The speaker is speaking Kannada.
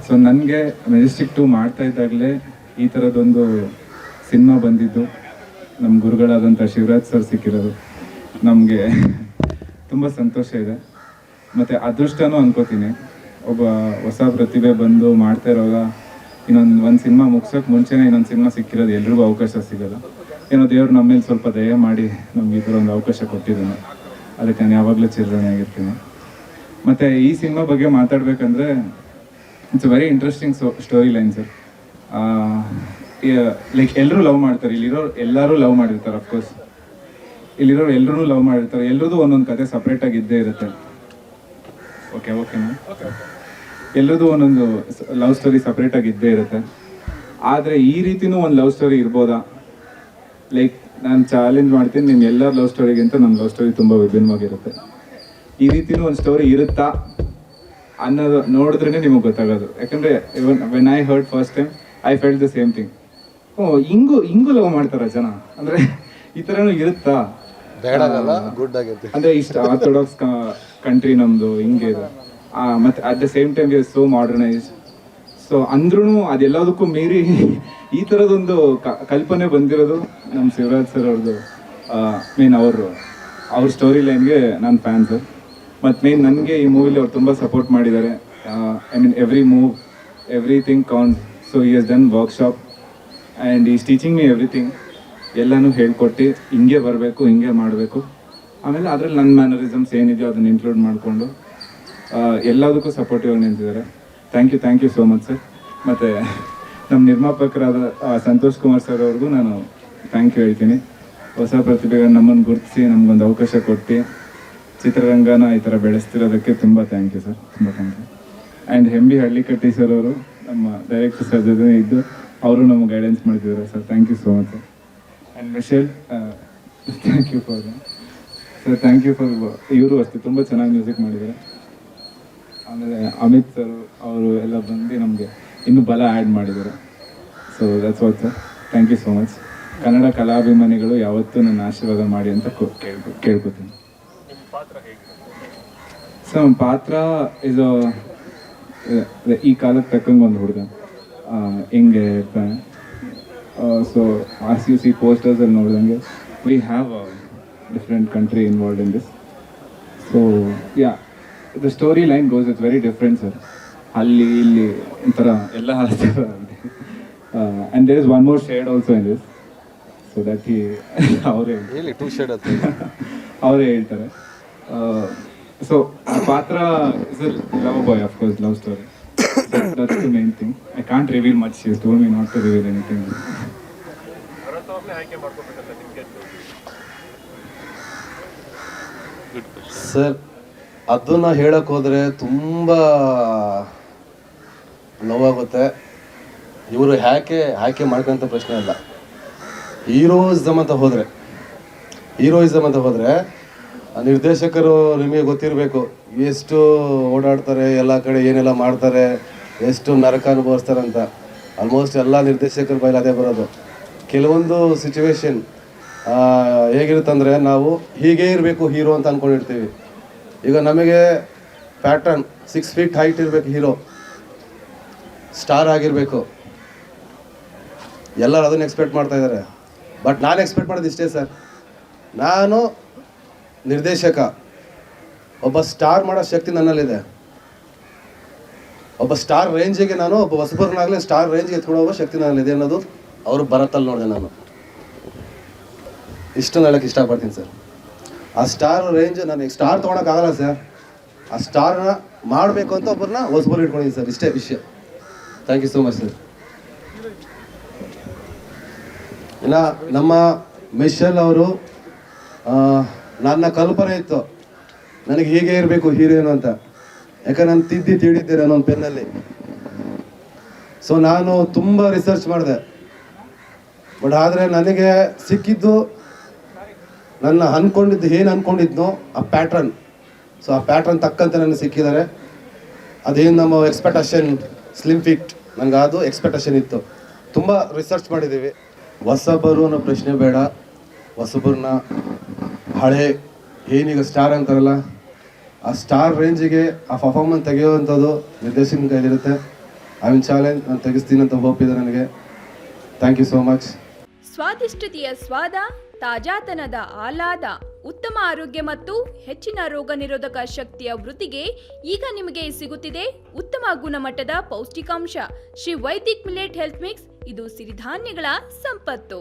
ಸೊ ನನಗೆ ಮೆಜೆಸ್ಟಿಕ್ 2 ಮಾಡ್ತಾ ಇದ್ದಾಗಲೇ ಈ ಥರದೊಂದು ಸಿನಿಮಾ ಬಂದಿದ್ದು ನಮ್ಮ ಗುರುಗಳಾದಂಥ ಶಿವರಾಜ್ ಸರ್ ಸಿಕ್ಕಿರೋದು ನಮಗೆ ತುಂಬ ಸಂತೋಷ ಇದೆ ಮತ್ತು ಅದೃಷ್ಟನೂ ಅನ್ಕೋತೀನಿ. ಒಬ್ಬ ಹೊಸ ಪ್ರತಿಭೆ ಬಂದು ಮಾಡ್ತಾ ಇರೋವಾಗ ಒಂದು ಸಿನಿಮಾ ಮುಗ್ಸೋಕ್ಕೆ ಮುಂಚೆನೇ ಇನ್ನೊಂದು ಸಿನಿಮಾ ಸಿಕ್ಕಿರೋದು ಎಲ್ರಿಗೂ ಅವಕಾಶ ಸಿಗೋಲ್ಲ. ಏನೋ ದೇವ್ರು ನಮ್ಮ ಮೇಲೆ ಸ್ವಲ್ಪ ದಯ ಮಾಡಿ ನಮ್ಗೆ ಈ ಥರ ಒಂದು ಅವಕಾಶ ಕೊಟ್ಟಿದ್ದಾನೆ, ಅದಕ್ಕೆ ನಾನು ಯಾವಾಗಲೂ ಚಿರಋಣಿಯಾಗಿರ್ತೀನಿ. ಮತ್ತು ಈ ಸಿನಿಮಾ ಬಗ್ಗೆ ಮಾತಾಡಬೇಕಂದ್ರೆ it's very interesting story line sir. Like ಎಲ್ಲರೂ ಲವ್ ಮಾಡ್ತಾರೆ, ಎಲ್ಲರೂ ಲವ್ ಮಾಡಿರ್ತಾರೆ. ಅಫ್ಕೋರ್ಸ್ ಇಲ್ಲಿರೋರು ಎಲ್ಲರೂ ಲವ್ ಮಾಡಿರ್ತಾರೆ, ಎಲ್ರದ್ದು ಒಂದೊಂದು ಕತೆ ಸಪ್ರೇಟಾಗಿ ಇದ್ದೇ ಇರುತ್ತೆ. ಓಕೆನಾ? ಎಲ್ಲರದು ಒಂದೊಂದು ಲವ್ ಸ್ಟೋರಿ ಸಪ್ರೇಟಾಗಿ ಇದ್ದೇ ಇರುತ್ತೆ. ಆದರೆ ಈ ರೀತಿನೂ ಒಂದು ಲವ್ ಸ್ಟೋರಿ ಇರ್ಬೋದಾ? ಲೈಕ್ ನಾನು ಚಾಲೆಂಜ್ ಮಾಡ್ತೀನಿ, ನಿಮ್ಮ ಎಲ್ಲರ ಲವ್ ಸ್ಟೋರಿಗಿಂತ ನನ್ನ ಲವ್ ಸ್ಟೋರಿ ತುಂಬ ವಿಭಿನ್ನವಾಗಿರುತ್ತೆ. ಈ ರೀತಿನೂ ಒಂದು ಸ್ಟೋರಿ ಇರುತ್ತಾ ಅನ್ನೋದು ನೋಡಿದ್ರೇ ನಿಮಗೆ ಗೊತ್ತಾಗೋದು. ಯಾಕಂದರೆ when I heard first time I felt the same thing. ಹಿಂಗೂ ಲವ್ ಮಾಡ್ತಾರ ಜನ, ಅಂದರೆ ಈ ಥರನೂ ಇರುತ್ತಾ? ಅಂದರೆ ಇಷ್ಟು ಆರ್ಥೋಡಾಕ್ಸ್ ಕಂಟ್ರಿ ನಮ್ಮದು, ಹಿಂಗೆ ಇದೆ. ಮತ್ತು at the same time is so modernised. So ಅಂದ್ರೂ ಅದೆಲ್ಲದಕ್ಕೂ ಮೀರಿ ಈ ಥರದೊಂದು ಕಲ್ಪನೆ ಬಂದಿರೋದು ನಮ್ಮ ಶಿವರಾಜ್ ಸರ್ ಅವ್ರದ್ದು. ಮೇನ್ ಅವ್ರ ಸ್ಟೋರಿ ಲೈನ್ಗೆ ನಾನು ಫ್ಯಾನ್ ಸರ್. ಮತ್ತು ಮೇನ್ ನನಗೆ ಈ ಮೂವಿಲಿ ಅವ್ರು ತುಂಬ ಸಪೋರ್ಟ್ ಮಾಡಿದ್ದಾರೆ. I mean every move, everything count. So he has done workshop and is teaching me everything. ಎಲ್ಲನೂ ಹೇಳ್ಕೊಟ್ಟು ಹಿಂಗೆ ಬರಬೇಕು, ಹಿಂಗೆ ಮಾಡಬೇಕು. ಆಮೇಲೆ ಅದರಲ್ಲಿ ನನ್ನ ಮ್ಯಾನರಿಸಮ್ಸ್ ಏನಿದೆಯೋ ಅದನ್ನು ಇನ್ಕ್ಲೂಡ್ ಮಾಡಿಕೊಂಡು ಎಲ್ಲದಕ್ಕೂ ಸಪೋರ್ಟಿವ್ ಆಗಿ ನಿಂತಿದ್ದಾರೆ. Thank you so much sir. ಮತ್ತು ನಮ್ಮ ನಿರ್ಮಾಪಕರಾದ ಸಂತೋಷ್ ಕುಮಾರ್ ಸರ್ ಅವ್ರಿಗೂ ನಾನು ಥ್ಯಾಂಕ್ ಯು ಹೇಳ್ತೀನಿ. ಹೊಸ ಪ್ರತಿಭೆಗಳನ್ನ ನಮ್ಮನ್ನು ಗುರುತಿಸಿ ನಮಗೊಂದು ಅವಕಾಶ ಕೊಟ್ಟು ಚಿತ್ರರಂಗನ ಈ ಥರ ಬೆಳೆಸ್ತಿರೋದಕ್ಕೆ ತುಂಬ ಥ್ಯಾಂಕ್ ಯು ಸರ್, ತುಂಬ ಥ್ಯಾಂಕ್ ಯು. ಆ್ಯಂಡ್ ಹೆಂಬಿ ಹಳ್ಳಿಕಟ್ಟಿ ಸರ್ ಅವರು ನಮ್ಮ ಡೈರೆಕ್ಟರ್ ಸರ್ ಜೊತೆ ಇದ್ದು ಅವರು ನಮಗೆ ಗೈಡೆನ್ಸ್ ಮಾಡ್ತಿದ್ದಾರೆ sir. Thank you so much sir. And Michelle, thank you for sir. Thank you for ಇವರು ಅಷ್ಟೇ ತುಂಬ ಚೆನ್ನಾಗಿ ಮ್ಯೂಸಿಕ್ ಮಾಡಿದ್ದಾರೆ. ಆಮೇಲೆ ಅಮಿತ್ ಸರ್ ಅವರು ಎಲ್ಲ ಬಂದು ನಮಗೆ ಇನ್ನೂ ಬಲ ಆ್ಯಡ್ ಮಾಡಿದ್ದಾರೆ. So that's what sir. Thank you so much. Kannada ಕಲಾಭಿಮಾನಿಗಳು ಯಾವತ್ತೂ ನನ್ನ ಆಶೀರ್ವಾದ ಮಾಡಿ ಅಂತ ಕೇಳ್ಕೊತೀನಿ. ಸೊ ನಮ್ಮ ಪಾತ್ರ ಇದು ಈ ಕಾಲಕ್ಕೆ ತಕ್ಕಂಗೆ ಒಂದು ಹುಡುಗ ಹಿಂಗೆ ಇರ್ತಾನೆ. ಸೊ ಆಸ್ ಯು ಸಿ ಪೋಸ್ಟರ್ಸಲ್ಲಿ ನೋಡಿದಂಗೆ we have a different country involved in this. So yeah, the story line goes it's very different sir. ಅಲ್ಲಿ ಇಲ್ಲಿ ಒಂಥರ ಎಲ್ಲ and there is one more shade also in this. So that ಅವರೇ ಹೇಳ್ತಾರೆ. ಸೊ ಆ ಪಾತ್ರ is a love boy, of course love story. That's the main thing. I can't reveal much. She told me not to reveal anything. Sir, ಅದನ್ನ ಹೇಳಕ್ ಹೋದ್ರೆ ತುಂಬಾ ನೋವಾಗುತ್ತೆ. ಇವರು ಆಯ್ಕೆ ಮಾಡ್ಕೊಂತ ಪ್ರಶ್ನೆ ಅಲ್ಲ. ಹೀರೋಯಿಸಮ್ ಅಂತ ಹೋದ್ರೆ ನಿರ್ದೇಶಕರು ನಿಮಗೆ ಗೊತ್ತಿರಬೇಕು ಎಷ್ಟು ಓಡಾಡ್ತಾರೆ, ಎಲ್ಲ ಕಡೆ ಏನೆಲ್ಲ ಮಾಡ್ತಾರೆ, ಎಷ್ಟು ನರಕ ಅನುಭವಿಸ್ತಾರೆ ಅಂತ. ಆಲ್ಮೋಸ್ಟ್ ಎಲ್ಲ ನಿರ್ದೇಶಕರ ಬೈಲಿ ಅದೇ ಬರೋದು. ಕೆಲವೊಂದು ಸಿಚುವೇಶನ್ ಹೇಗಿರುತ್ತಂದರೆ, ನಾವು ಹೀಗೇ ಇರಬೇಕು ಹೀರೋ ಅಂತ ಅಂದ್ಕೊಂಡಿರ್ತೀವಿ. ಈಗ ನಮಗೆ ಪ್ಯಾಟ್ರನ್ 6 ಫೀಟ್ ಹೈಟ್ ಇರಬೇಕು, ಹೀರೋ ಸ್ಟಾರ್ ಆಗಿರಬೇಕು, ಎಲ್ಲರೂ ಅದನ್ನು ಎಕ್ಸ್ಪೆಕ್ಟ್ ಮಾಡ್ತಾ ಇದ್ದಾರೆ. ಬಟ್ ನಾನು ಎಕ್ಸ್ಪೆಕ್ಟ್ ಮಾಡೋದು ಇಷ್ಟೇ ಸರ್, ನಾನು ನಿರ್ದೇಶಕ, ಒಬ್ಬ ಸ್ಟಾರ್ ಮಾಡೋ ಶಕ್ತಿ ನನ್ನಲ್ಲಿದೆ. ಒಬ್ಬ ಸ್ಟಾರ್ ರೇಂಜಿಗೆ ನಾನು ಒಬ್ಬ ಹೊಸಬರನ್ನಾಗಲೇ ಸ್ಟಾರ್ ರೇಂಜ್ಗೆ ಎತ್ಕೊಂಡು ಹೋಗೋ ಶಕ್ತಿ ನನ್ನಲ್ಲಿದೆ ಅನ್ನೋದು ಅವರು ಬರತ್ತಲ್ಲಿ ನೋಡಿದೆ. ನಾನು ಇಷ್ಟೊಂದು ಹೇಳೋಕ್ಕೆ ಇಷ್ಟಪಡ್ತೀನಿ ಸರ್. ಆ ಸ್ಟಾರ್ ರೇಂಜ್ ನನಗೆ ಸ್ಟಾರ್ ತೊಗೊಳಕ್ಕಾಗಲ್ಲ ಸರ್. ಆ ಸ್ಟಾರ್ನ ಮಾಡಬೇಕು ಅಂತ ಒಬ್ಬರನ್ನ ಹೊಸಬರು ಇಟ್ಕೊಂಡಿದ್ದೀನಿ ಸರ್. ಇಷ್ಟೇ ವಿಷಯ. Thank you so much sir. ಇನ್ನು ನಮ್ಮ ಮಿಶೆಲ್ ಅವರು, ನನ್ನ ಕಲ್ಪನೆ ಇತ್ತು ನನಗೆ ಹೀಗೆ ಇರಬೇಕು ಹೀರೋಯಿನ್ ಅಂತ. ಯಾಕಂದ್ರೆ ನಾನು ತಿಳಿದಿದ್ದೆ ನಾನೊಂದು ಪೆನ್ನಲ್ಲಿ. ಸೊ ನಾನು ತುಂಬ ರಿಸರ್ಚ್ ಮಾಡಿದೆ. ಬಟ್ ಆದರೆ ನನಗೆ ಸಿಕ್ಕಿದ್ದು ನನ್ನ ಏನು ಅಂದ್ಕೊಂಡಿದ್ನೋ ಆ ಪ್ಯಾಟ್ರನ್. ಸೊ ಆ ಪ್ಯಾಟ್ರನ್ ತಕ್ಕಂತೆ ನನಗೆ ಸಿಕ್ಕಿದ್ದಾರೆ. ಅದೇನು ನಮ್ಮ ಎಕ್ಸ್ಪೆಕ್ಟೇಷನ್ ಸ್ಲಿಮ್ ಫಿಟ್, ನನಗೆ ಅದು ಎಕ್ಸ್ಪೆಕ್ಟೇಷನ್ ಇತ್ತು. ತುಂಬ ರಿಸರ್ಚ್ ಮಾಡಿದ್ದೀವಿ. ಹೊಸಬರು ಅನ್ನೋ ಪ್ರಶ್ನೆ ಬೇಡ. ಹೊಸಬರನ್ನ ಹಳೆ ಏನೀಗ ಸ್ಟಾರ್ ಅಂತಾರಲ್ಲ, ಆ ಸ್ಟಾರ್ ರೇಂಜಿಗೆ ಆ ಪರ್ಫಾರ್ಮೆನ್ಸ್ ತೆಗೆಯುವಂಥದ್ದು ನಿರ್ದೇಶಕನ ಕೈಲಿರುತ್ತೆ. ಐ ವಿಲ್ ಚಾಲೆಂಜ್, ನಾನು ತೆಗಿಸ್ತೀನಿ ಅಂತ ಹೋಪ್ ಇದೆ ನನಗೆ. Thank you so much. ಸ್ವಾದಿಷ್ಟತೆಯ ಸ್ವಾದ, ತಾಜಾತನದ ಆಹ್ಲಾದ, ಉತ್ತಮ ಆರೋಗ್ಯ ಮತ್ತು ಹೆಚ್ಚಿನ ರೋಗ ನಿರೋಧಕ ಶಕ್ತಿಯ ವೃದ್ಧಿಗೆ ಈಗ ನಿಮಗೆ ಸಿಗುತ್ತಿದೆ ಉತ್ತಮ ಗುಣಮಟ್ಟದ ಪೌಷ್ಟಿಕಾಂಶ. Shri Vaidik millet health mix, ಇದು ಸಿರಿಧಾನ್ಯಗಳ ಸಂಪತ್ತು.